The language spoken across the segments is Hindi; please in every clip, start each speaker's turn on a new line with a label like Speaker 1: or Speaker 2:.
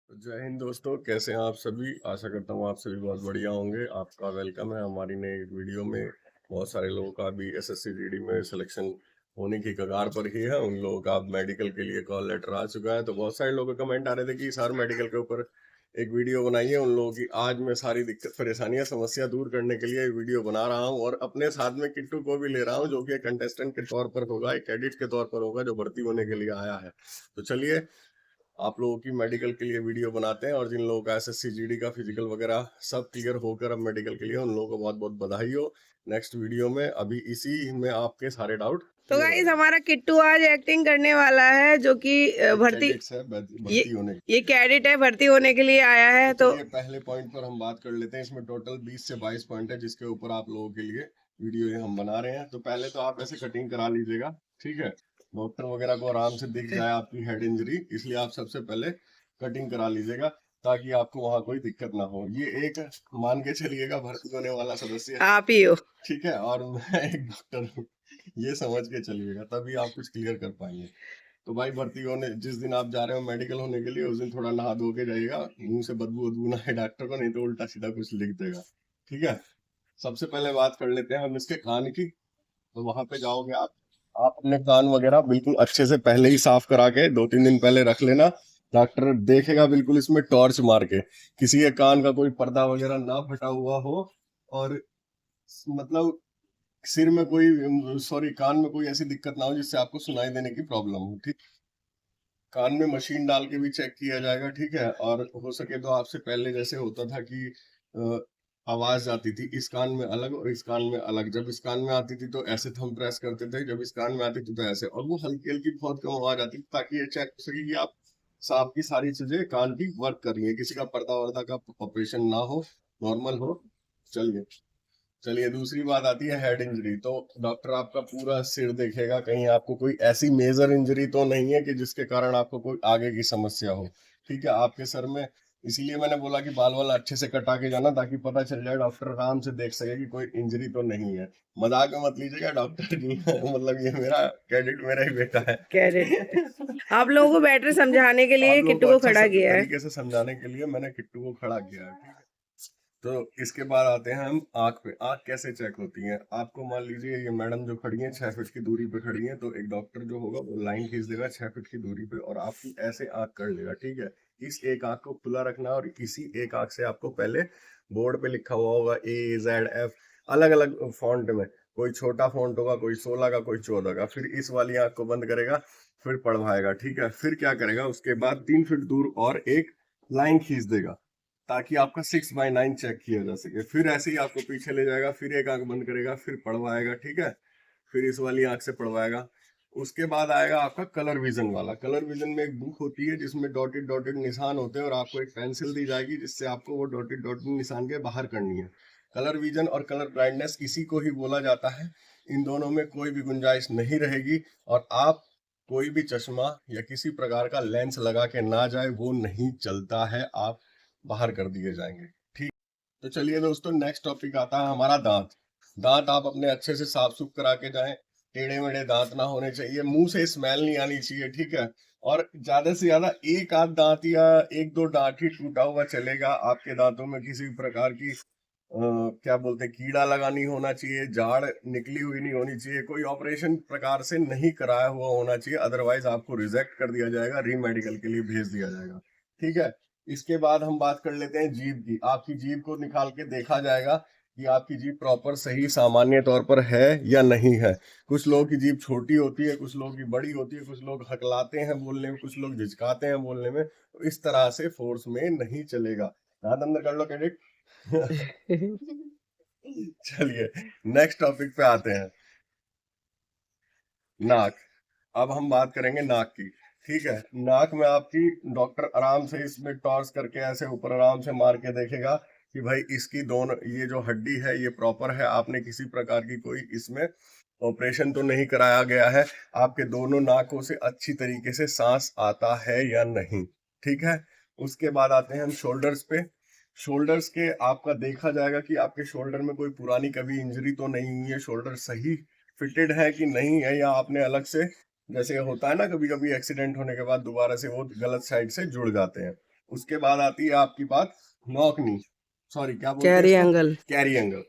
Speaker 1: जय हिंद दोस्तों, कैसे हैं आप सभी। आशा करता हूँ आप सभी बहुत बढ़िया होंगे। आपका वेलकम है हमारी नई वीडियो में। बहुत सारे लोगों का भी एसएससी जीडी में सिलेक्शन होने की कगार पर ही है। उन लोगों का अब मेडिकल के लिए कॉल लेटर आ चुका है। तो बहुत सारे लोगों के कमेंट आ रहे थे कि सर मेडिकल के ऊपर एक वीडियो बनाइए। उन लोगों की आज मैं सारी दिक्कत परेशानियां समस्या दूर करने के लिए वीडियो बना रहा हूँ, और अपने साथ में किट्टू को भी ले रहा हूँ, जो कि एक कंटेस्टेंट के तौर पर होगा, एक कैडेट के तौर पर होगा, जो भर्ती होने के लिए आया है। तो चलिए आप लोगों की मेडिकल के लिए वीडियो बनाते हैं, और जिन लोगों का एसएससी जीडी का फिजिकल वगैरह सब क्लियर होकर अब मेडिकल के लिए, उन लोगों को बहुत बहुत बधाई हो। नेक्स्ट वीडियो में अभी इसी में आपके सारे डाउट
Speaker 2: तो
Speaker 1: क्लियर हो
Speaker 2: गाइस
Speaker 1: जाएंगे।
Speaker 2: हमारा किट्टू आज एक्टिंग करने वाला है, जो कि
Speaker 1: एक
Speaker 2: भर्ती
Speaker 1: कैडेट्स है
Speaker 2: ये
Speaker 1: भर्ती होने।
Speaker 2: ये कैडेट है, भर्ती होने के लिए आया
Speaker 1: तो
Speaker 2: है। तो
Speaker 1: चलिए पहले पॉइंट पर हम बात कर लेते हैं। इसमें टोटल 20 से 22 पॉइंट है, जिसके ऊपर आप लोगों के लिए वीडियो ये हम बना रहे हैं। तो पहले तो आप ऐसे कटिंग करा लीजिएगा, ठीक है। डॉक्टर वगैरह को आराम से दिख जाए आपकी हेड इंजरी, इसलिए आप सबसे पहले कटिंग करा लीजिएगा, ताकि आपको वहां कोई दिक्कत ना हो। ये एक मान के चलिएगा भर्ती होने वाला सदस्य,
Speaker 2: आप ही हो।
Speaker 1: ठीक है, और मैं एक डॉक्टर हूँ। ये समझ के चलिएगा, तभी आप कुछ क्लियर कर पाएंगे। तो भाई भर्ती होने जिस दिन आप जा रहे हो मेडिकल होने के लिए, उस दिन थोड़ा नहा धो के जाइएगा। मुंह से बदबू वदबू ना है डॉक्टर को, नहीं तो उल्टा सीधा कुछ लिख देगा, ठीक है। सबसे पहले बात कर लेते हैं हम इसके कान की। तो वहां पे जाओगे आप अपने कान वगैरह बिल्कुल अच्छे से पहले ही साफ करा के 2-3 दिन पहले रख लेना। डॉक्टर देखेगा बिल्कुल इसमें टॉर्च मार के, किसी के कान का कोई पर्दा वगैरह ना फटा हुआ हो, और मतलब सिर में कोई सॉरी कान में कोई ऐसी दिक्कत ना हो जिससे आपको सुनाई देने की प्रॉब्लम हो, ठीक। कान में मशीन डाल के भी चेक किया जाएगा, ठीक है। और हो सके तो आपसे पहले जैसे होता था कि अ, आवाज आती थी इस कान में अलग और इस कान में अलग। जब इस कान में आती थी तो ऐसे थंब प्रेस करते थे, जब इस कान में आती थी तो ऐसे, और वो हल्की हल्की बहुत कम आवाज आती थी, ताकि ये चेक हो सके कि आप आपकी सारी चीजें कान की वर्क कर रही है, किसी का पर्दा वर्दा का ऑपरेशन ना हो, नॉर्मल हो। चलिए चलिए दूसरी बात आती है हेड इंजरी। तो डॉक्टर आपका पूरा सिर देखेगा, कहीं आपको कोई ऐसी मेजर इंजरी तो नहीं है कि जिसके कारण आपको कोई आगे की समस्या हो, ठीक है, आपके सर में। इसीलिए मैंने बोला कि बाल वाल अच्छे से कटा के जाना, ताकि पता चल जाए, डॉक्टर आराम से देख सके कि कोई इंजरी तो नहीं है। मजाक में मत लीजिएगा डॉक्टर जी। मतलब ये मेरा कैडेट मेरा ही बेटा है।
Speaker 2: कैडेट आप लोगों को बेटर समझाने के
Speaker 1: आप
Speaker 2: लिए
Speaker 1: लोगों को
Speaker 2: किट्टू को
Speaker 1: अच्छा
Speaker 2: खड़ा किया है।
Speaker 1: तरीके से समझाने के लिए मैंने किट्टू को खड़ा किया है, ठीक है। तो इसके बाद आते हैं हम आँख पे। आँख कैसे चेक होती है, आपको मान लीजिए ये मैडम जो खड़ी हैं 6 फीट की दूरी पे खड़ी हैं, तो एक डॉक्टर जो होगा वो लाइन खींच देगा 6 फीट की दूरी पे, और आपकी ऐसे आँख कर लेगा, ठीक है। इस एक आँख को खुला रखना, और इसी एक आँख से आपको पहले बोर्ड पे लिखा हुआ होगा AZF, अलग अलग फॉन्ट में, कोई छोटा फॉन्ट होगा, कोई 16 का, कोई 14 का। फिर इस वाली आँख को बंद करेगा, फिर पढ़वाएगा, ठीक है। फिर क्या करेगा, उसके बाद 3 फीट दूर और एक लाइन खींच देगा, ताकि आपका 6/9 चेक किया जा सके। फिर ऐसे ही आपको पीछे ले जाएगा, फिर एक आंख बंद करेगा, फिर पढ़वाएगा, ठीक है। फिर इस वाली आंख से पढ़वाएगा। उसके बाद आएगा आपका कलर विजन वाला। कलर विजन में एक बुक होती है जिसमें डॉटेड डॉटेड निशान होते हैं, और आपको एक पेंसिल दी जाएगी जिससे आपको वो डॉटेड डॉटेड निशान के बाहर करनी है। कलर विजन और कलर ब्लाइंडनेस इसी को ही बोला जाता है। इन दोनों में कोई भी गुंजाइश नहीं रहेगी, और आप कोई भी चश्मा या किसी प्रकार का लेंस लगा के ना जाए, वो नहीं चलता है, आप बाहर कर दिए जाएंगे, ठीक। तो चलिए दोस्तों, नेक्स्ट टॉपिक आता है हमारा दांत। दांत आप अपने अच्छे से साफ सुफ करा के जाएं। टेढ़े मेढ़े दांत ना होने चाहिए, मुंह से स्मेल नहीं आनी चाहिए, ठीक है। और ज्यादा से ज्यादा एक आध दांत या एक दो दांत ही टूटा हुआ चलेगा। आपके दांतों में किसी भी प्रकार की क्या बोलते हैं कीड़ा लगा नहीं होना चाहिए, जाड़ निकली हुई नहीं होनी चाहिए, कोई ऑपरेशन प्रकार से नहीं कराया हुआ होना चाहिए, अदरवाइज आपको रिजेक्ट कर दिया जाएगा, री मेडिकल के लिए भेज दिया जाएगा, ठीक है। इसके बाद हम बात कर लेते हैं जीभ की। आपकी जीभ को निकाल के देखा जाएगा कि आपकी जीभ प्रॉपर सही सामान्य तौर पर है या नहीं है। कुछ लोगों की जीभ छोटी होती है, कुछ लोगों की बड़ी होती है, कुछ लोग हकलाते हैं बोलने में, कुछ लोग झिझकाते हैं बोलने में। तो इस तरह से फोर्स में नहीं चलेगा। दांत अंदर कर लो कैडेट। चलिए नेक्स्ट टॉपिक पे आते हैं। नाक। अब हम बात करेंगे नाक की, ठीक है। नाक में आपकी डॉक्टर आराम से इसमें टॉर्च करके ऐसे ऊपर आराम से मार के देखेगा कि भाई इसकी दोनों ये जो हड्डी है ये प्रॉपर है, आपने किसी प्रकार की कोई इसमें ऑपरेशन तो नहीं कराया गया है, आपके दोनों नाकों से अच्छी तरीके से सांस आता है या नहीं, ठीक है। उसके बाद आते हैं हम शोल्डर्स पे। शोल्डर्स के आपका देखा जाएगा कि आपके शोल्डर में कोई पुरानी कभी इंजरी तो नहीं हुई है, शोल्डर सही फिटेड है कि नहीं है, या आपने अलग से, जैसे होता है ना कभी कभी एक्सीडेंट होने के बाद दोबारा से वो गलत साइड से जुड़ जाते हैं, उसके बाद आती है आपकी बात नॉक नी, सॉरी क्या बोलते हैं
Speaker 2: कैरी
Speaker 1: इसको,
Speaker 2: एंगल
Speaker 1: कैरी एंगल।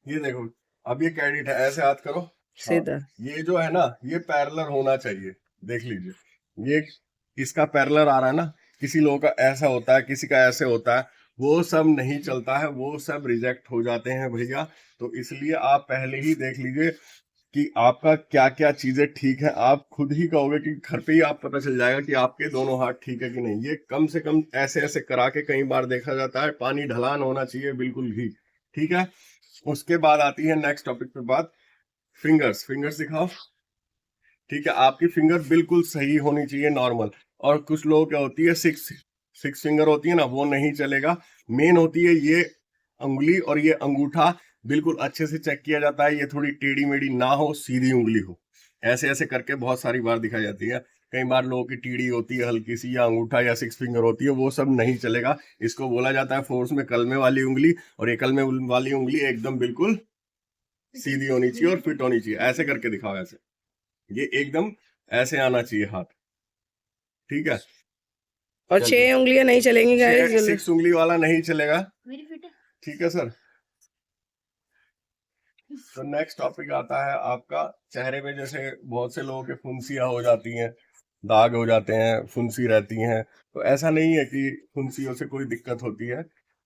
Speaker 1: ये देखो, अब ये कैडिट है, ऐसे हाथ करो, हाँ,
Speaker 2: सीधा।
Speaker 1: ये जो है ना ये पैरेलल होना चाहिए, देख लीजिए ये इसका पैरेलल आ रहा है ना, किसी लोगों का ऐसा होता है, किसी का ऐसे होता है, वो सब नहीं चलता है, वो सब रिजेक्ट हो जाते हैं भैया। तो इसलिए आप पहले ही देख लीजिए कि आपका क्या क्या चीजें ठीक है, आप खुद ही कहोगे कि घर पे ही आप पता चल जाएगा कि आपके दोनों हाथ ठीक है कि नहीं। ये कम से कम ऐसे ऐसे करा के कई बार देखा जाता है, पानी ढलान होना चाहिए बिल्कुल ही, ठीक है। उसके बाद आती है नेक्स्ट टॉपिक पे बात, फिंगर्स। फिंगर्स दिखाओ, ठीक है, आपकी फिंगर बिल्कुल सही होनी चाहिए, नॉर्मल। और कुछ लोगों क्या होती है, सिक्स सिक्स फिंगर होती है ना, वो नहीं चलेगा। मेन होती है ये उंगली और ये अंगूठा, बिल्कुल अच्छे से चेक किया जाता है, ये थोड़ी टेढ़ी मेढ़ी ना हो, सीधी उंगली हो। ऐसे ऐसे करके बहुत सारी बार दिखाई जाती है। कई बार लोगों की टीढ़ी होती है हल्की सी, या अंगूठा या सिक्स फिंगर होती है, वो सब नहीं चलेगा। इसको बोला जाता है फोर्स में कलमे वाली उंगली, और ये कलमे वाली उंगली एकदम बिल्कुल सीधी होनी चाहिए और फिट होनी चाहिए। ऐसे करके दिखाओ, ऐसे, ये एकदम ऐसे आना चाहिए हाथ, ठीक है।
Speaker 2: और
Speaker 1: चलिए,
Speaker 2: 6 उंगलियां नहीं चलेंगी गाइस।
Speaker 1: सिक्स उंगली वाला नहीं चलेगा, ठीक है सर। तो नेक्स्ट टॉपिक आता है आपका चेहरे पे, जैसे बहुत से लोगों के फुंसियां हो जाती हैं, दाग हो जाते हैं, फुंसी रहती हैं। तो ऐसा नहीं है कि फुंसियों से कोई दिक्कत होती है,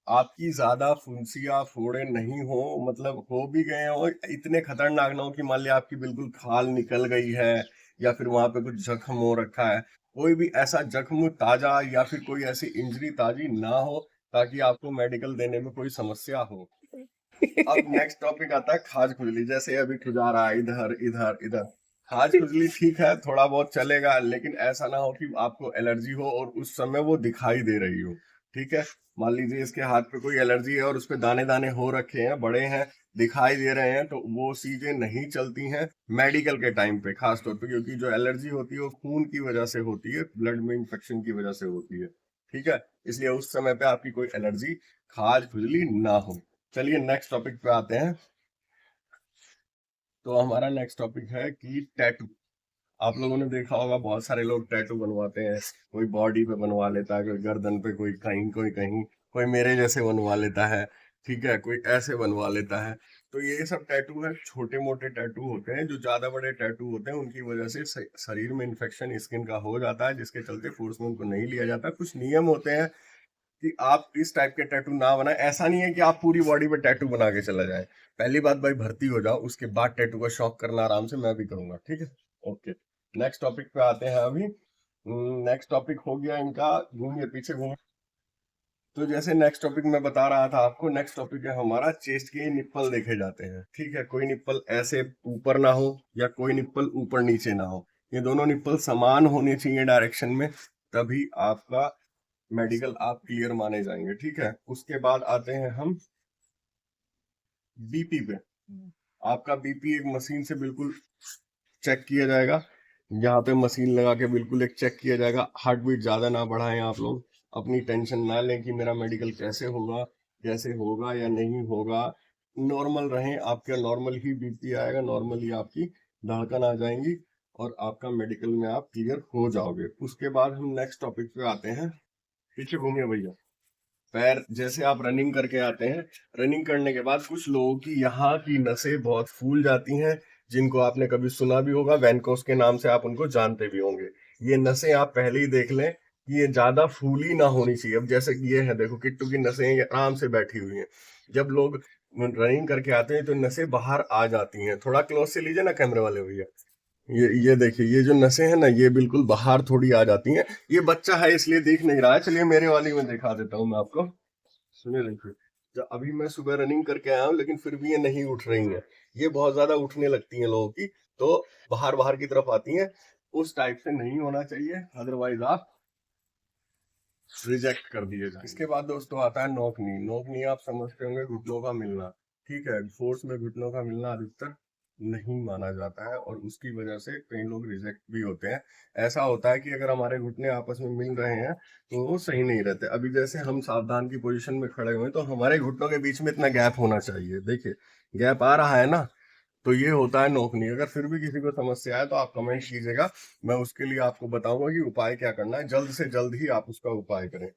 Speaker 1: आपकी ज्यादा फुंसियां फोड़े नहीं हो, मतलब हो भी गए हो, इतने खतरनाक ना हो कि मान लिया आपकी बिल्कुल खाल निकल गई है, या फिर वहां पे कुछ जख्म हो रखा है। कोई भी ऐसा जख्म ताजा या फिर कोई ऐसी इंजरी ताजी ना हो, ताकि आपको मेडिकल देने में कोई समस्या हो। अब नेक्स्ट टॉपिक आता है खाज खुजली। जैसे अभी खुजा रहा है इधर इधर इधर, खाज खुजली ठीक है, थोड़ा बहुत चलेगा, लेकिन ऐसा ना हो कि आपको एलर्जी हो और उस समय वो दिखाई दे रही हो, ठीक है। मान लीजिए इसके हाथ पे कोई एलर्जी है और उस पे दाने दाने हो रखे हैं, बड़े हैं, दिखाई दे रहे हैं, तो वो चीजें नहीं चलती हैं मेडिकल के टाइम पे, खास तौर पे, क्योंकि जो एलर्जी होती है वो खून की वजह से होती है, ब्लड में इंफेक्शन की वजह से होती है, ठीक है। इसलिए उस समय पे आपकी कोई एलर्जी, खाज खुजली ना हो। चलिए नेक्स्ट टॉपिक पे आते हैं। तो हमारा नेक्स्ट टॉपिक है कि टैटू। आप लोगों ने देखा होगा बहुत सारे लोग टैटू बनवाते हैं, कोई बॉडी पे बनवा लेता है, कोई गर्दन पे, कोई कहीं, कोई कहीं, कोई मेरे जैसे बनवा लेता है, ठीक है, कोई ऐसे बनवा लेता है। तो ये सब टैटू है, छोटे मोटे टैटू होते हैं। जो ज्यादा बड़े टैटू होते हैं उनकी वजह से शरीर में इन्फेक्शन स्किन का हो जाता है, जिसके चलते फोर्स में उनको नहीं लिया जाता। कुछ नियम होते हैं कि आप इस टाइप के टैटू ना बनाए। ऐसा नहीं है कि आप पूरी बॉडी पे टैटू बना के चला जाए। पहली बात भाई, भर्ती हो जाओ, उसके बाद टैटू का शौक करना आराम से, मैं भी करूंगा, ठीक है। ओके, नेक्स्ट टॉपिक पे आते हैं अभी। नेक्स्ट टॉपिक हो गया इनका, घूमिए पीछे घूमिए। तो जैसे नेक्स्ट टॉपिक मैं बता रहा था आपको, नेक्स्ट टॉपिक है हमारा चेस्ट के निप्पल देखे जाते हैं, ठीक है। कोई निप्पल ऐसे ऊपर ना हो, या कोई निप्पल ऊपर नीचे ना हो, ये दोनों निप्पल समान होने चाहिए डायरेक्शन में, तभी आपका मेडिकल आप क्लियर माने जाएंगे, ठीक है। उसके बाद आते हैं हम बीपी पे। आपका बीपी एक मशीन से बिल्कुल चेक किया जाएगा, यहाँ पे मशीन लगा के बिल्कुल एक चेक किया जाएगा। हार्ट बीट ज्यादा ना बढ़ाएं आप लोग, अपनी टेंशन ना लें कि मेरा मेडिकल कैसे होगा, कैसे होगा या नहीं होगा। नॉर्मल रहें, आपका नॉर्मल ही बीपी आएगा, नॉर्मल ही आपकी धड़कन आ जाएंगी, और आपका मेडिकल में आप क्लियर हो जाओगे। उसके बाद हम नेक्स्ट टॉपिक पे आते हैं। पीछे घूमिए भैया। पैर, जैसे आप रनिंग करके आते हैं, रनिंग करने के बाद कुछ लोगों की यहाँ की नसें बहुत फूल जाती हैं, जिनको आपने कभी सुना भी होगा, वैनकोस के नाम से आप उनको जानते भी होंगे। ये नसें आप पहले ही देख लें कि ये ज्यादा फूली ना होनी चाहिए। अब जैसे कि ये है, देखो किट्टू की नसें ये आराम से बैठी हुई हैं। जब लोग रनिंग करके आते हैं तो नसें बाहर आ जाती हैं। थोड़ा क्लोज से लीजिए ना कैमरे वाले भैया, ये देखिए, ये जो नसें हैं ना, ये बिल्कुल बाहर थोड़ी आ जाती हैं। ये बच्चा है इसलिए देख नहीं रहा है, चलिए मेरे वाली में दिखा देता हूँ मैं आपको। सुनिए, देखिए, जब अभी मैं सुबह रनिंग करके आया हूँ, लेकिन फिर भी ये नहीं उठ रही हैं। ये बहुत ज्यादा उठने लगती हैं लोगों की, तो बाहर बाहर की तरफ आती हैं। उस टाइप से नहीं होना चाहिए, अदरवाइज आप रिजेक्ट कर दिए जाए। इसके बाद दोस्तों आता है नोकनी। नोकनी आप समझते होंगे, घुटनों का मिलना, ठीक है। फोर्स में घुटनों का मिलना अधिकतर नहीं माना जाता है, और उसकी वजह से कई लोग रिजेक्ट भी होते हैं। ऐसा होता है कि अगर हमारे घुटने आपस में मिल रहे हैं तो वो सही नहीं रहते। अभी जैसे हम सावधान की पोजीशन में खड़े हुए हैं, तो हमारे घुटनों के बीच में इतना गैप होना चाहिए, देखिए गैप आ रहा है ना, तो ये होता है नोकनी। अगर फिर भी किसी को समस्या है तो आप कमेंट कीजिएगा, मैं उसके लिए आपको बताऊंगा कि उपाय क्या करना है। जल्द से जल्द ही आप उसका उपाय करें।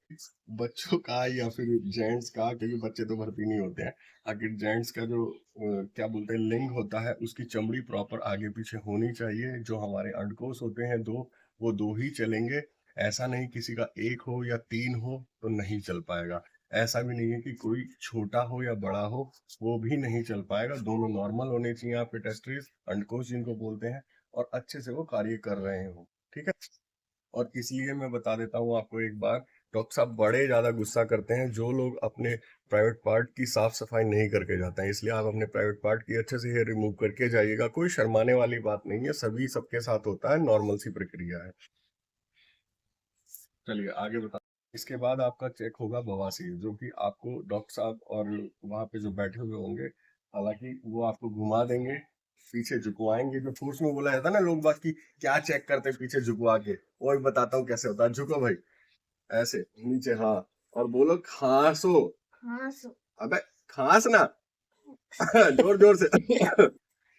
Speaker 1: बच्चों का या फिर जेंट्स का, क्योंकि बच्चे तो भर्ती नहीं होते हैं, आखिर जेंट्स का जो क्या बोलते हैं लिंग होता है, उसकी चमड़ी प्रॉपर आगे पीछे होनी चाहिए। जो हमारे अंडकोश होते हैं दो, वो दो ही चलेंगे। ऐसा नहीं किसी का एक हो या तीन हो तो नहीं चल पाएगा। ऐसा भी नहीं है कि कोई छोटा हो या बड़ा हो, वो भी नहीं चल पाएगा। दोनों नॉर्मल होने चाहिए आपके टेस्टिस, अंडकोश जिनको बोलते हैं, और अच्छे से वो कार्य कर रहे हो। ठीक है। और इसलिए मैं बता देता हूँ आपको एक बार, डॉक्टर साहब बड़े ज्यादा गुस्सा करते हैं जो लोग अपने प्राइवेट पार्ट की साफ सफाई नहीं करके जाते हैं। इसलिए आप अपने प्राइवेट पार्ट की अच्छे से हेयर रिमूव करके जाइएगा। कोई शर्माने वाली बात नहीं है, सभी सबके साथ होता है, नॉर्मल सी प्रक्रिया है। चलिए आगे बता। इसके बाद आपका चेक होगा बवासीर, जो कि आपको डॉक्टर साहब और वहाँ पे जो बैठे हुए होंगे, हालांकि वो आपको घुमा देंगे, पीछे झुकवाएंगे। जो फोर्स में बोला जाता है ना लोग बात की क्या चेक करते हैं पीछे झुकवा के, वो भी बताता हूँ कैसे होता है। झुको भाई, ऐसे नीचे, हाँ, और बोलो खांसो। अबे खांस ना, जोर जोर से।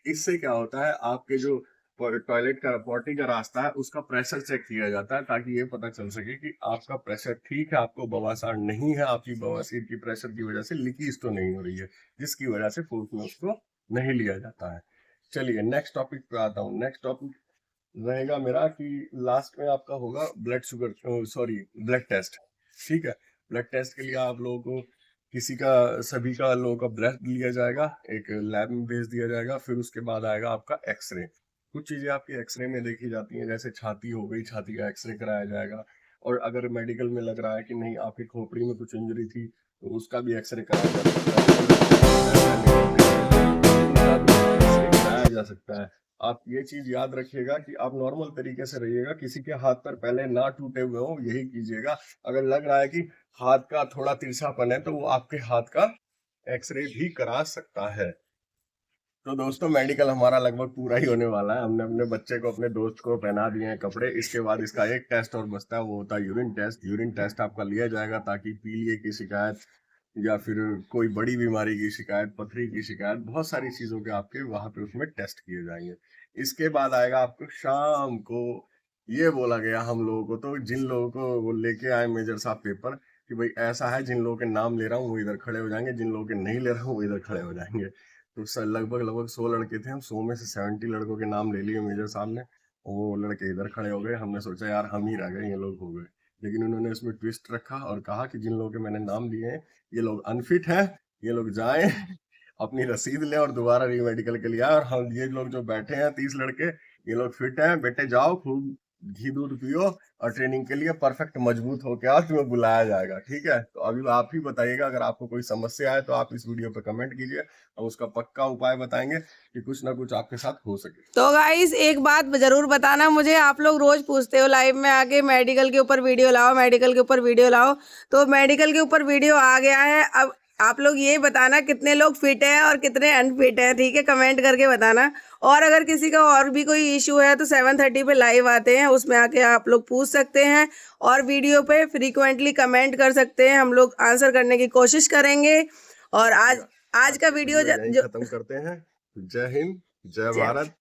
Speaker 1: इससे क्या होता है, आपके जो टॉयलेट का पॉटी का रास्ता है उसका प्रेशर चेक किया जाता है, ताकि ये पता चल सके कि आपका प्रेशर ठीक है, आपको बवासीर नहीं है, आपकी बवासीर की प्रेशर की वजह से लीकेज तो नहीं हो रही है, जिसकी वजह से फूड में उसको नहीं लिया जाता है। चलिए नेक्स्ट टॉपिक पे आता हूँ। नेक्स्ट टॉपिक रहेगा मेरा कि लास्ट में आपका होगा blood sugar, sorry blood test. ठीक है। ब्लड टेस्ट के लिए आप लोगों को किसी का, सभी का लोगों का ब्लड लिया जाएगा, एक लैब में भेज दिया जाएगा। फिर उसके बाद आएगा आपका एक्सरे। कुछ चीजें आपकी एक्सरे में देखी जाती हैं, जैसे छाती हो गई, छाती का एक्सरे कराया जाएगा। और अगर मेडिकल में लग रहा है कि नहीं आपकी खोपड़ी में कुछ इंजरी थी, तो उसका भी एक्सरे कराया जा सकता है। आप ये चीज याद रखिएगा कि आप नॉर्मल तरीके से रहिएगा, किसी के हाथ पर पहले ना टूटे हुए हो, यही कीजिएगा। अगर लग रहा है कि हाथ का थोड़ा तिरछापन है, तो वो आपके हाथ का एक्सरे भी करा सकता है। तो दोस्तों मेडिकल हमारा लगभग पूरा ही होने वाला है। हमने अपने बच्चे को, अपने दोस्त को पहना दिए हैं कपड़े। इसके बाद इसका एक टेस्ट और बचता है, वो होता है यूरिन टेस्ट। यूरिन टेस्ट आपका लिया जाएगा ताकि पीलिए की शिकायत या फिर कोई बड़ी बीमारी की शिकायत, पथरी की शिकायत, बहुत सारी चीजों के आपके वहां पे उसमें टेस्ट किए जाएंगे। इसके बाद आएगा आपको शाम को, ये बोला गया हम लोगों को, तो जिन लोगों को वो लेके आए मेजर साहब पेपर कि भाई ऐसा है, जिन लोगों के नाम ले रहा हूँ वो इधर खड़े हो जाएंगे, जिन लोगों के नहीं ले रहा हूँ वो इधर खड़े हो जाएंगे। तो सर लगभग लगभग 100 लड़के थे, हम 100 में से 70 लड़कों के नाम ले लिए मेजर साहब ने। वो लड़के इधर खड़े हो गए। हमने सोचा यार हम ही रह गए, ये लोग हो गए। लेकिन उन्होंने इसमें ट्विस्ट रखा और कहा कि जिन लोगों के मैंने नाम लिए हैं ये लोग अनफिट हैं, ये लोग जाएं अपनी रसीद लें और दोबारा री मेडिकल के लिए आए। और हम ये लोग जो बैठे हैं 30 लड़के, ये लोग फिट हैं, बेटे जाओ खूब घी दूध पियो और ट्रेनिंग के लिए परफेक्ट मजबूत होके आओ, तुम्हें बुलाया जाएगा। ठीक है। तो अभी आप ही बताइएगा, अगर आपको कोई समस्या है तो आप इस वीडियो पे कमेंट कीजिए, हम उसका पक्का उपाय बताएंगे कि कुछ ना कुछ आपके साथ हो सके।
Speaker 2: तो गाइस एक बात जरूर बताना मुझे, आप लोग रोज पूछते हो लाइव में आके मेडिकल के ऊपर वीडियो लाओ, मेडिकल के ऊपर वीडियो लाओ। तो मेडिकल के ऊपर वीडियो आ गया है। अब आप लोग ये बताना कितने लोग फिट हैं और कितने अनफिट हैं, ठीक है, कमेंट करके बताना। और अगर किसी का और भी कोई इशू है तो 7:30 पे लाइव आते हैं, उसमें आके आप लोग पूछ सकते हैं और वीडियो पे फ्रीक्वेंटली कमेंट कर सकते हैं, हम लोग आंसर करने की कोशिश करेंगे। और आज का वीडियो
Speaker 1: यहीं खत्म करते हैं। जय हिंद, जय भारत।